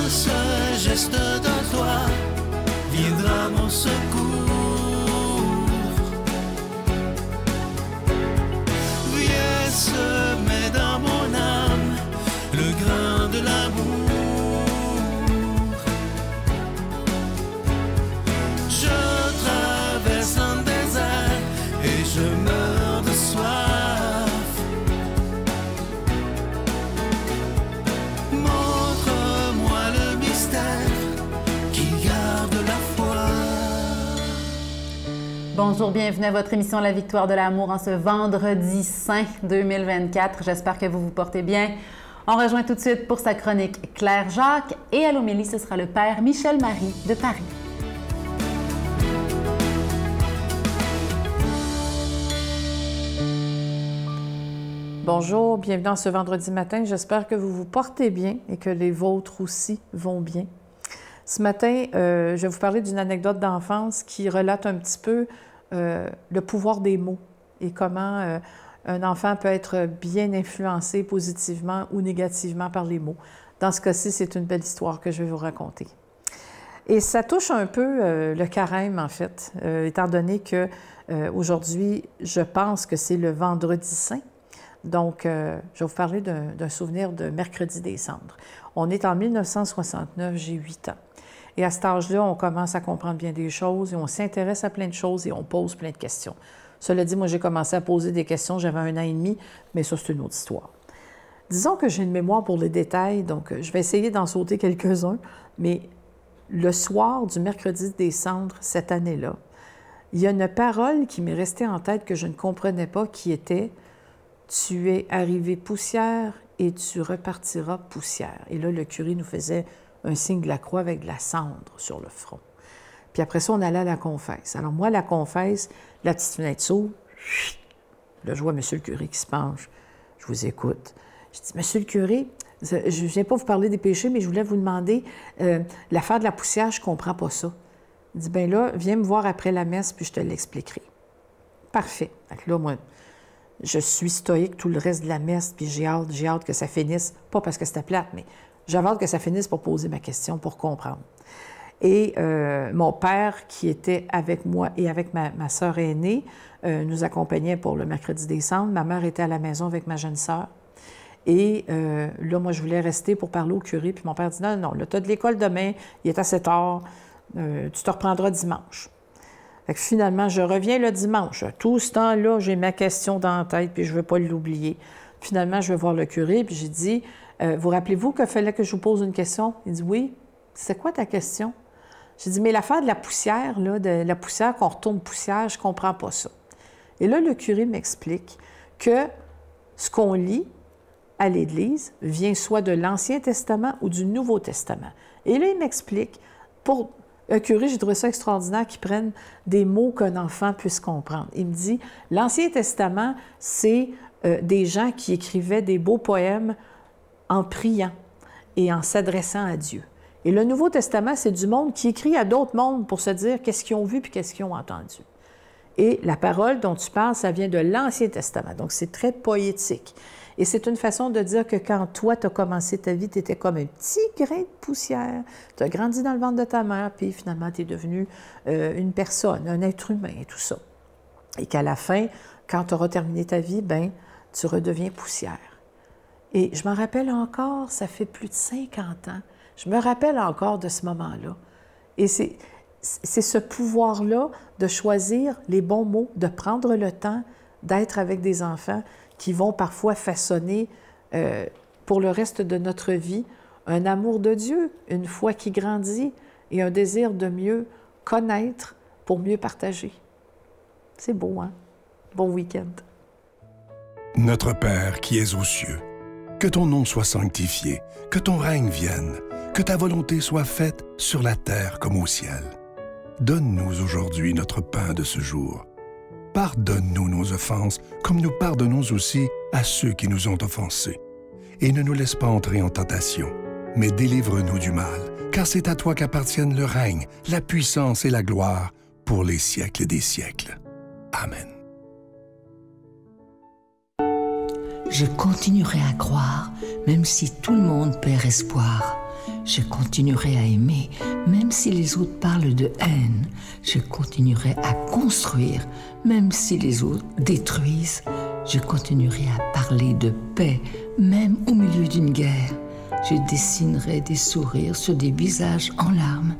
ce geste de toi viendra mon secours. Viens semer dans mon âme le grain de l'amour. Je traverse un désert et je meurs de soif. Montre-moi le mystère qui garde la foi. Bonjour, bienvenue à votre émission La Victoire de l'amour en ce vendredi saint 2024. J'espère que vous vous portez bien. On rejoint tout de suite pour sa chronique Claire Jacques et à l'homélie, ce sera le Père Michel Marie de Paris. Bonjour, bienvenue dans ce vendredi matin. J'espère que vous vous portez bien et que les vôtres aussi vont bien. Ce matin, je vais vous parler d'une anecdote d'enfance qui relate un petit peu le pouvoir des mots et comment un enfant peut être bien influencé positivement ou négativement par les mots. Dans ce cas-ci, c'est une belle histoire que je vais vous raconter. Et ça touche un peu le carême, en fait, étant donné que aujourd'hui, je pense que c'est le vendredi saint. Donc, je vais vous parler d'un souvenir de mercredi des cendres. On est en 1969, j'ai 8 ans. Et à cet âge-là, on commence à comprendre bien des choses et on s'intéresse à plein de choses et on pose plein de questions. Cela dit, moi, j'ai commencé à poser des questions, j'avais 1 an et demi, mais ça, c'est une autre histoire. Disons que j'ai une mémoire pour les détails, donc je vais essayer d'en sauter quelques-uns, mais le soir du mercredi des cendres, cette année-là, il y a une parole qui m'est restée en tête que je ne comprenais pas, qui était « Tu es arrivé poussière et tu repartiras poussière ». Et là, le curé nous faisait un signe de la croix avec de la cendre sur le front. Puis après ça, on allait à la confesse. Alors moi, la confesse, la petite fenêtre s'ouvre. Là, je vois monsieur le curé qui se penche. Je vous écoute. Je dis, monsieur le curé, je ne viens pas vous parler des péchés, mais je voulais vous demander, l'affaire de la poussière, je ne comprends pas ça. Il dit, bien là, viens me voir après la messe, puis je te l'expliquerai. Parfait. Donc là, moi, je suis stoïque tout le reste de la messe, puis j'ai hâte que ça finisse. Pas parce que c'était plate, mais j'avais hâte que ça finisse pour poser ma question, pour comprendre. Et mon père, qui était avec moi et avec ma sœur aînée, nous accompagnait pour le mercredi des cendres. Ma mère était à la maison avec ma jeune sœur. Et là, moi, je voulais rester pour parler au curé. Puis mon père dit, non, là, tu as de l'école demain, il est assez tard, tu te reprendras dimanche. Fait que finalement, je reviens le dimanche. Tout ce temps-là, j'ai ma question dans la tête, puis je ne veux pas l'oublier. Finalement, je vais voir le curé, puis j'ai dit, vous rappelez-vous qu'il fallait que je vous pose une question? Il dit, oui. C'est quoi ta question? J'ai dit, mais l'affaire de la poussière, là, de la poussière, qu'on retourne poussière, je ne comprends pas ça. Et là, le curé m'explique que ce qu'on lit à l'Église vient soit de l'Ancien Testament ou du Nouveau Testament. Et là, il m'explique, pour un curé, j'ai trouvé ça extraordinaire qu'il prenne des mots qu'un enfant puisse comprendre. Il me dit, l'Ancien Testament, c'est des gens qui écrivaient des beaux poèmes en priant et en s'adressant à Dieu. Et le Nouveau Testament, c'est du monde qui écrit à d'autres mondes pour se dire qu'est-ce qu'ils ont vu puis qu'est-ce qu'ils ont entendu. Et la parole dont tu parles, ça vient de l'Ancien Testament. Donc, c'est très poétique. Et c'est une façon de dire que quand toi, tu as commencé ta vie, tu étais comme un petit grain de poussière. Tu as grandi dans le ventre de ta mère, puis finalement, tu es devenu une personne, un être humain et tout ça. Et qu'à la fin, quand tu auras terminé ta vie, bien, tu redeviens poussière. Et je m'en rappelle encore, ça fait plus de 50 ans. Je me rappelle encore de ce moment-là. Et c'est ce pouvoir-là de choisir les bons mots, de prendre le temps d'être avec des enfants qui vont parfois façonner pour le reste de notre vie un amour de Dieu, une foi qui grandit et un désir de mieux connaître pour mieux partager. C'est beau, hein? Bon week-end. Notre Père qui es aux cieux, que ton nom soit sanctifié, que ton règne vienne, que ta volonté soit faite sur la terre comme au ciel. Donne-nous aujourd'hui notre pain de ce jour. Pardonne-nous nos offenses, comme nous pardonnons aussi à ceux qui nous ont offensés. Et ne nous laisse pas entrer en tentation, mais délivre-nous du mal, car c'est à toi qu'appartiennent le règne, la puissance et la gloire pour les siècles des siècles. Amen. Je continuerai à croire, même si tout le monde perd espoir. Je continuerai à aimer, même si les autres parlent de haine. Je continuerai à construire, même si les autres détruisent. Je continuerai à parler de paix, même au milieu d'une guerre. Je dessinerai des sourires sur des visages en larmes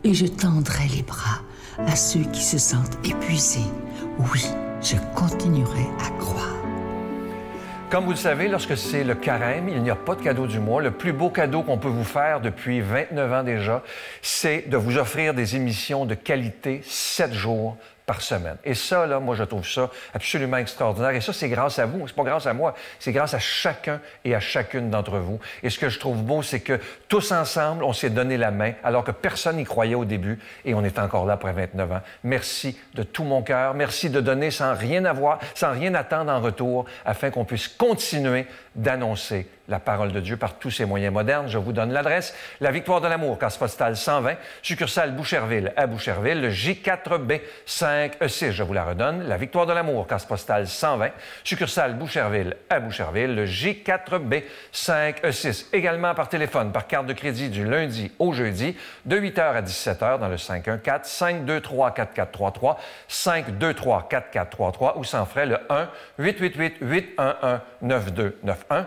et je tendrai les bras à ceux qui se sentent épuisés. Oui, je continuerai à croire. Comme vous le savez, lorsque c'est le carême, il n'y a pas de cadeau du mois. Le plus beau cadeau qu'on peut vous faire depuis 29 ans déjà, c'est de vous offrir des émissions de qualité 7 jours par semaine. Et ça, là, moi, je trouve ça absolument extraordinaire. Et ça, c'est grâce à vous. C'est pas grâce à moi. C'est grâce à chacun et à chacune d'entre vous. Et ce que je trouve beau, c'est que tous ensemble, on s'est donné la main, alors que personne n'y croyait au début. Et on est encore là après 29 ans. Merci de tout mon cœur. Merci de donner sans rien avoir, sans rien attendre en retour, afin qu'on puisse continuer d'annoncer la parole de Dieu par tous ces moyens modernes. Je vous donne l'adresse. La Victoire de l'amour, case postale 120, succursale Boucherville à Boucherville, le J4B 5E6. Je vous la redonne. La Victoire de l'amour, case postale 120, succursale Boucherville à Boucherville, le J4B 5E6. Également par téléphone, par carte de crédit du lundi au jeudi, de 8h à 17h dans le 514-523-4433, 523-4433 ou sans frais le 1-888-811-9291.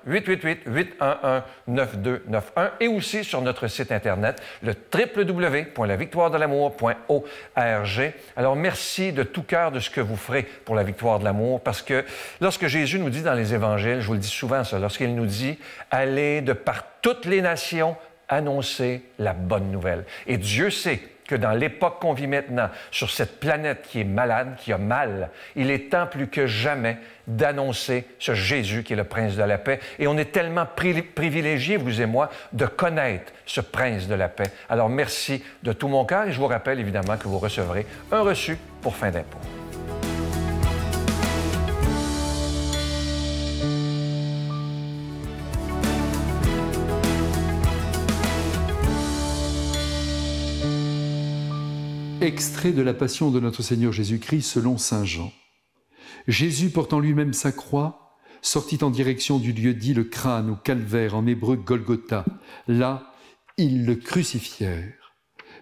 1-888-811-9291 et aussi sur notre site Internet, le www.lavictoiredelamour.org. Alors, merci de tout cœur de ce que vous ferez pour la victoire de l'amour, parce que lorsque Jésus nous dit dans les évangiles, je vous le dis souvent ça, lorsqu'il nous dit « Allez de par toutes les nations annoncer la bonne nouvelle ». Et Dieu sait que dans l'époque qu'on vit maintenant, sur cette planète qui est malade, qui a mal, il est temps plus que jamais d'annoncer ce Jésus qui est le Prince de la paix. Et on est tellement privilégiés, vous et moi, de connaître ce Prince de la paix. Alors merci de tout mon cœur et je vous rappelle évidemment que vous recevrez un reçu pour fin d'impôt. Extrait de la Passion de notre Seigneur Jésus-Christ selon saint Jean. Jésus, portant lui-même sa croix, sortit en direction du lieu dit le crâne ou calvaire, en hébreu Golgotha. Là, ils le crucifièrent.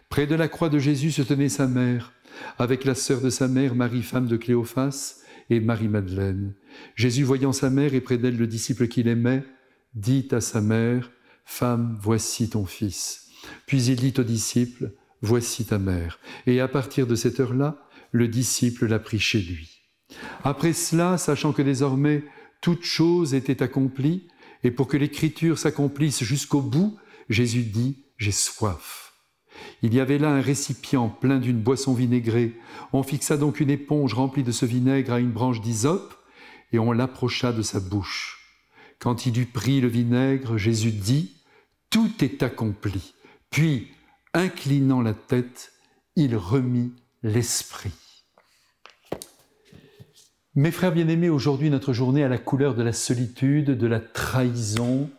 Près de la croix de Jésus se tenait sa mère, avec la sœur de sa mère, Marie, femme de Cléophas, et Marie-Madeleine. Jésus, voyant sa mère et près d'elle le disciple qu'il aimait, dit à sa mère, « Femme, voici ton fils. » Puis il dit au disciple, « Voici ta mère. » Et à partir de cette heure-là, le disciple l'a pris chez lui. Après cela, sachant que désormais toute chose était accomplie, et pour que l'écriture s'accomplisse jusqu'au bout, Jésus dit « J'ai soif ». Il y avait là un récipient plein d'une boisson vinaigrée. On fixa donc une éponge remplie de ce vinaigre à une branche d'hysope, et on l'approcha de sa bouche. Quand il eut pris le vinaigre, Jésus dit « Tout est accompli ». Puis, inclinant la tête, il remit l'esprit. Mes frères bien-aimés, aujourd'hui, notre journée a la couleur de la solitude, de la trahison.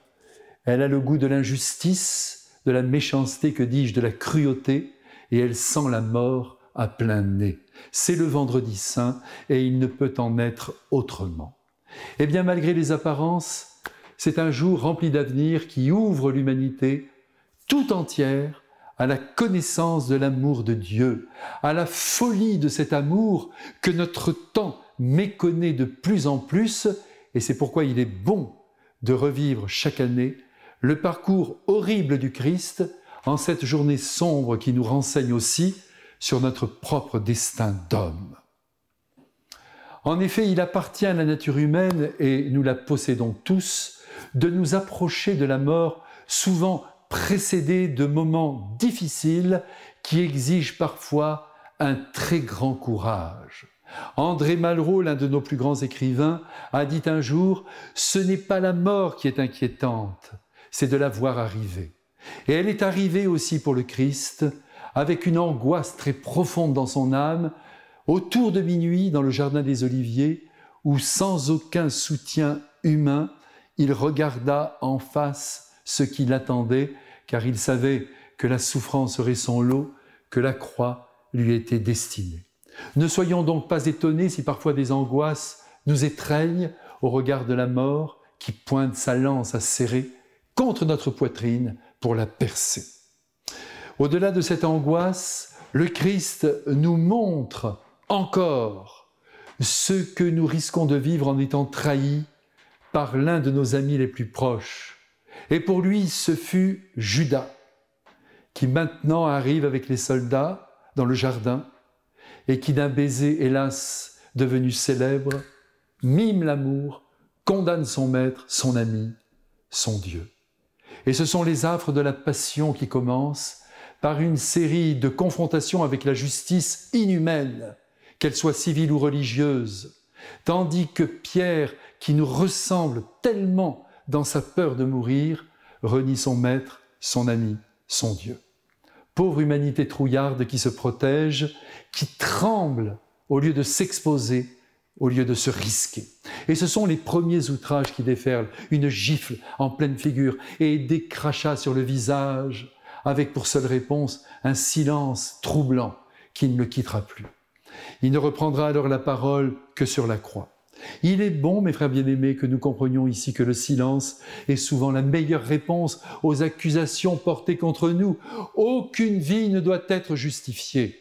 Elle a le goût de l'injustice, de la méchanceté, que dis-je, de la cruauté, et elle sent la mort à plein nez. C'est le vendredi saint, et il ne peut en être autrement. Eh bien, malgré les apparences, c'est un jour rempli d'avenir qui ouvre l'humanité tout entière à la connaissance de l'amour de Dieu, à la folie de cet amour que notre temps méconnaît de plus en plus, et c'est pourquoi il est bon de revivre chaque année le parcours horrible du Christ en cette journée sombre qui nous renseigne aussi sur notre propre destin d'homme. En effet, il appartient à la nature humaine, et nous la possédons tous, de nous approcher de la mort, souvent précédé de moments difficiles qui exigent parfois un très grand courage. André Malraux, l'un de nos plus grands écrivains, a dit un jour « Ce n'est pas la mort qui est inquiétante, c'est de la voir arriver ». Et elle est arrivée aussi pour le Christ, avec une angoisse très profonde dans son âme, autour de minuit dans le jardin des Oliviers, où sans aucun soutien humain, il regarda en face ce qui l'attendait, car il savait que la souffrance serait son lot, que la croix lui était destinée. Ne soyons donc pas étonnés si parfois des angoisses nous étreignent au regard de la mort qui pointe sa lance acérée contre notre poitrine pour la percer. Au-delà de cette angoisse, le Christ nous montre encore ce que nous risquons de vivre en étant trahis par l'un de nos amis les plus proches. Et pour lui, ce fut Judas, qui maintenant arrive avec les soldats dans le jardin et qui d'un baiser, hélas, devenu célèbre, mime l'amour, condamne son maître, son ami, son Dieu. Et ce sont les affres de la passion qui commencent par une série de confrontations avec la justice inhumaine, qu'elle soit civile ou religieuse, tandis que Pierre, qui nous ressemble tellement dans sa peur de mourir, renie son maître, son ami, son Dieu. Pauvre humanité trouillarde qui se protège, qui tremble au lieu de s'exposer, au lieu de se risquer. Et ce sont les premiers outrages qui déferlent, une gifle en pleine figure et des crachats sur le visage, avec pour seule réponse un silence troublant qui ne le quittera plus. Il ne reprendra alors la parole que sur la croix. Il est bon, mes frères bien-aimés, que nous comprenions ici que le silence est souvent la meilleure réponse aux accusations portées contre nous. Aucune vie ne doit être justifiée.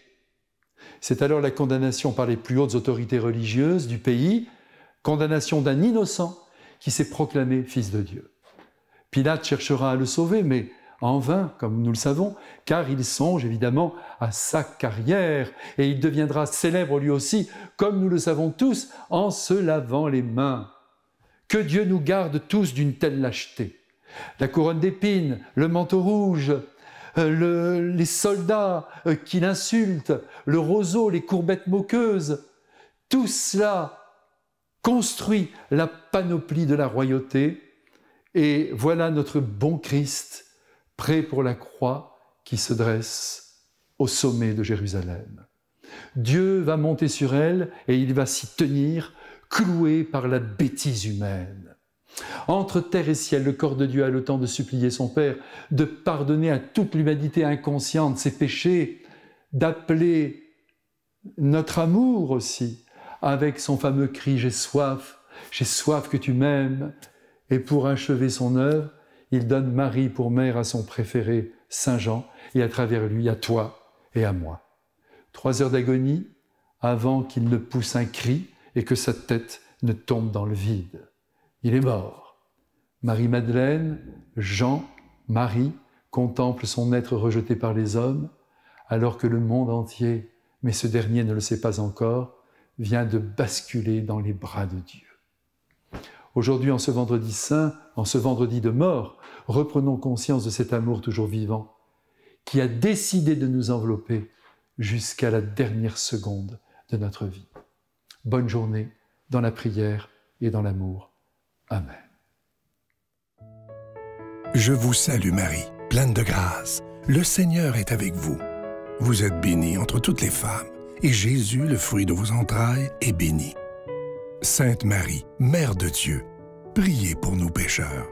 C'est alors la condamnation par les plus hautes autorités religieuses du pays, condamnation d'un innocent qui s'est proclamé fils de Dieu. Pilate cherchera à le sauver, mais en vain, comme nous le savons, car il songe évidemment à sa carrière et il deviendra célèbre lui aussi, comme nous le savons tous, en se lavant les mains. Que Dieu nous garde tous d'une telle lâcheté. La couronne d'épines, le manteau rouge, les soldats qui l'insultent, le roseau, les courbettes moqueuses, tout cela construit la panoplie de la royauté et voilà notre bon Christ prêt pour la croix qui se dresse au sommet de Jérusalem. Dieu va monter sur elle et il va s'y tenir, cloué par la bêtise humaine. Entre terre et ciel, le corps de Dieu a le temps de supplier son Père, de pardonner à toute l'humanité inconsciente ses péchés, d'appeler notre amour aussi, avec son fameux cri « J'ai soif que tu m'aimes ». Et pour achever son œuvre, il donne Marie pour mère à son préféré, Saint Jean, et à travers lui à toi et à moi. 3 heures d'agonie avant qu'il ne pousse un cri et que sa tête ne tombe dans le vide. Il est mort. Marie-Madeleine, Jean, Marie contemplent son être rejeté par les hommes, alors que le monde entier, mais ce dernier ne le sait pas encore, vient de basculer dans les bras de Dieu. Aujourd'hui, en ce vendredi saint, en ce vendredi de mort, reprenons conscience de cet amour toujours vivant qui a décidé de nous envelopper jusqu'à la dernière seconde de notre vie. Bonne journée dans la prière et dans l'amour. Amen. Je vous salue Marie, pleine de grâce. Le Seigneur est avec vous. Vous êtes bénie entre toutes les femmes, et Jésus, le fruit de vos entrailles, est béni. Sainte Marie, Mère de Dieu, priez pour nous pécheurs,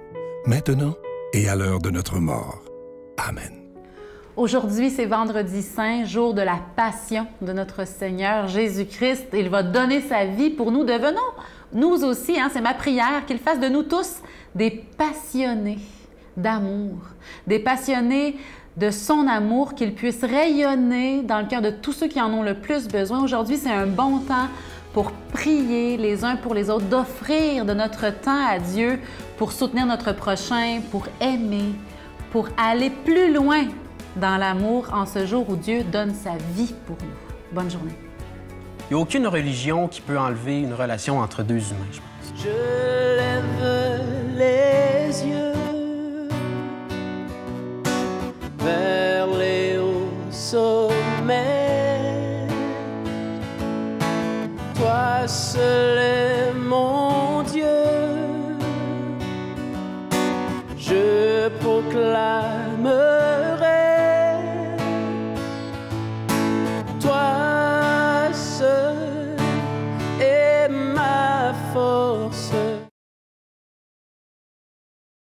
maintenant et à l'heure de notre mort. Amen. Aujourd'hui, c'est Vendredi Saint, jour de la Passion de notre Seigneur Jésus-Christ. Il va donner sa vie pour nous. Devenons, nous aussi, c'est ma prière, qu'il fasse de nous tous des passionnés d'amour, des passionnés de son amour, qu'il puisse rayonner dans le cœur de tous ceux qui en ont le plus besoin. Aujourd'hui, c'est un bon temps pour prier les uns pour les autres, d'offrir de notre temps à Dieu pour soutenir notre prochain, pour aimer, pour aller plus loin dans l'amour en ce jour où Dieu donne sa vie pour nous. Bonne journée. Il n'y a aucune religion qui peut enlever une relation entre deux humains, je pense. Je lève les yeux vers les hauts sommets. Toi seul est mon